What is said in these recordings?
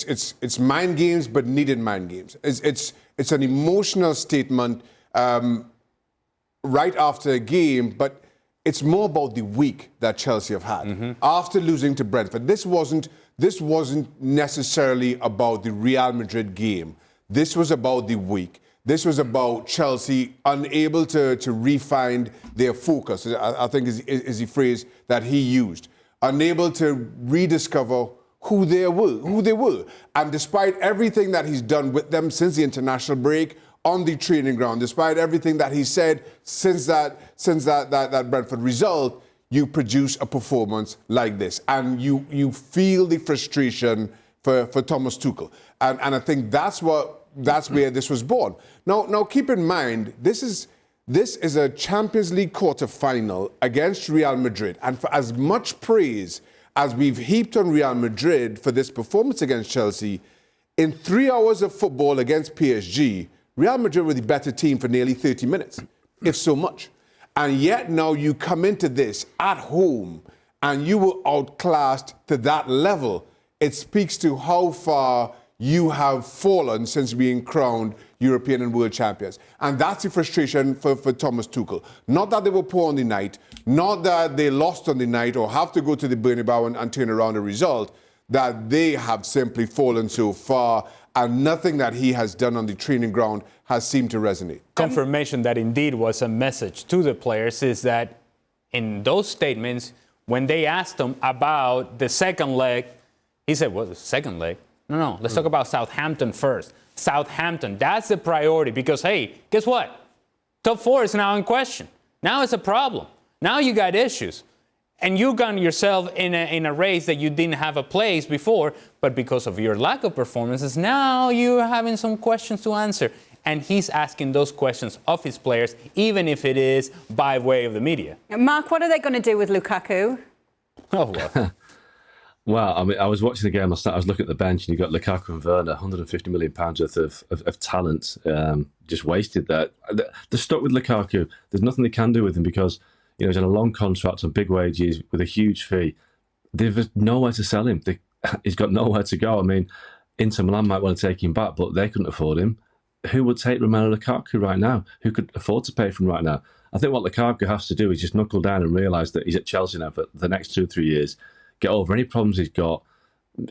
It's mind games, but needed mind games. It's an emotional statement right after a game, but it's more about the week that Chelsea have had after losing to Brentford. This wasn't necessarily about the Real Madrid game. This was about the week. This was about Chelsea unable to refine their focus. I think is the phrase that he used. Unable to rediscover who they were. And despite everything that he's done with them since the international break, on the training ground, despite everything that he said since that Brentford result, you produce a performance like this. And you feel the frustration for Thomas Tuchel. And I think that's where this was born. Now keep in mind, this is a Champions League quarterfinal against Real Madrid. And for as much praise as we've heaped on Real Madrid for this performance against Chelsea, in 3 hours of football against PSG, Real Madrid were the better team for nearly 30 minutes, if so much. And yet now you come into this at home and you were outclassed to that level. It speaks to how far you have fallen since being crowned European and world champions. And that's the frustration for Thomas Tuchel. Not that they were poor on the night, not that they lost on the night or have to go to the Bernabeu and turn around the result, that they have simply fallen so far and nothing that he has done on the training ground has seemed to resonate. Confirmation that indeed was a message to the players is that in those statements, when they asked him about the second leg, he said, "What, the second leg? No, let's talk about Southampton first. Southampton, that's the priority because, hey, guess what? Top 4 is now in question. Now it's a problem. Now you got issues. And you got yourself in a race that you didn't have a place before, but because of your lack of performances, now you're having some questions to answer." And he's asking those questions of his players, even if it is by way of the media. Mark, what are they going to do with Lukaku? Oh, well. Well, I mean, I was watching the game last night. I was looking at the bench, and you got Lukaku and Werner, £150 million worth of talent, just wasted there. They're stuck with Lukaku. There's nothing they can do with him because he's on a long contract on big wages with a huge fee. They've nowhere to sell him. He's got nowhere to go. I mean, Inter Milan might want to take him back, but they couldn't afford him. Who would take Romelu Lukaku right now? Who could afford to pay for him right now? I think what Lukaku has to do is just knuckle down and realise that he's at Chelsea now for the next 2 or 3 years. Get over any problems he's got.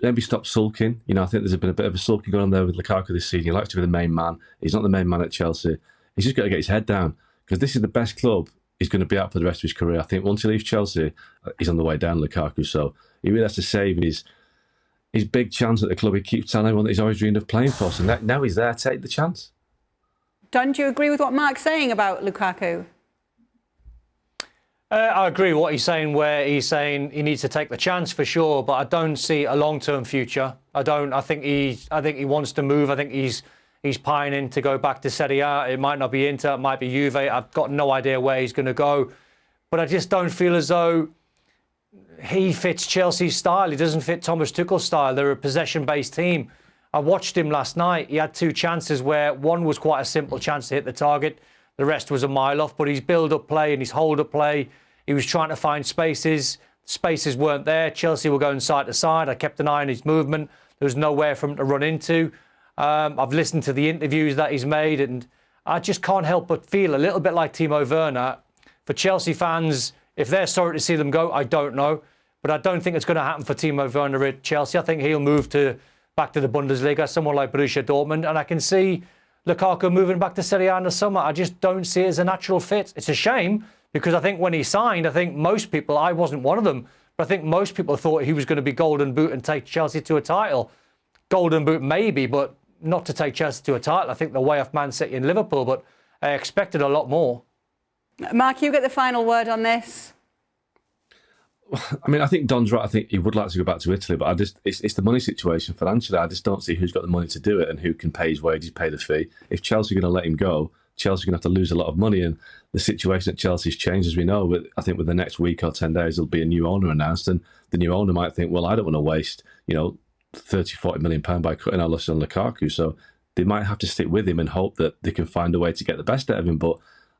Maybe stop sulking. I think there's been a bit of a sulking going on there with Lukaku this season. He likes to be the main man. He's not the main man at Chelsea. He's just got to get his head down because this is the best club he's going to be out for the rest of his career. I think once he leaves Chelsea, he's on the way down, Lukaku. So he really has to save his big chance at the club he keeps telling everyone that he's always dreamed of playing for. So now he's there, take the chance. Don, do you agree with what Mark's saying about Lukaku? I agree with what he's saying, where he's saying he needs to take the chance for sure, but I don't see a long-term future. I think he wants to move. I think he's pining to go back to Serie A. It might not be Inter, it might be Juve. I've got no idea where he's going to go, but I just don't feel as though he fits Chelsea's style. He doesn't fit Thomas Tuchel's style. They're a possession-based team. I watched him last night. He had 2 chances where one was quite a simple chance to hit the target. The rest was a mile off, but his build-up play and his hold-up play, he was trying to find spaces. Spaces weren't there. Chelsea were going side to side. I kept an eye on his movement. There was nowhere for him to run into. I've listened to the interviews that he's made, and I just can't help but feel a little bit like Timo Werner. For Chelsea fans, if they're sorry to see them go, I don't know. But I don't think it's going to happen for Timo Werner at Chelsea. I think he'll move back to the Bundesliga, someone like Borussia Dortmund, and I can see Lukaku moving back to Serie A in the summer. I just don't see it as a natural fit. It's a shame because I think when he signed, I think most people, I wasn't one of them, but I think most people thought he was going to be Golden Boot and take Chelsea to a title. Golden Boot maybe, but not to take Chelsea to a title. I think they're way off Man City and Liverpool, but I expected a lot more. Mark, you get the final word on this. I mean, I think Don's right. I think he would like to go back to Italy, but it's the money situation financially. I just don't see who's got the money to do it and who can pay his wages, pay the fee. If Chelsea are going to let him go, Chelsea are going to have to lose a lot of money, and the situation at Chelsea's changed, as we know. But I think with the next week or 10 days, there'll be a new owner announced, and the new owner might think, well, I don't want to waste, 30-40 million pounds by cutting our losses on Lukaku. So they might have to stick with him and hope that they can find a way to get the best out of him. But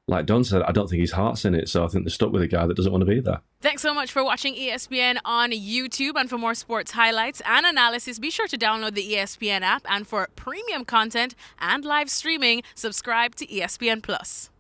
like Don said, I don't think his heart's in it. So I think they're stuck with a guy that doesn't want to be there. Thanks so much for watching ESPN on YouTube. And for more sports highlights and analysis, be sure to download the ESPN app. And for premium content and live streaming, subscribe to ESPN Plus.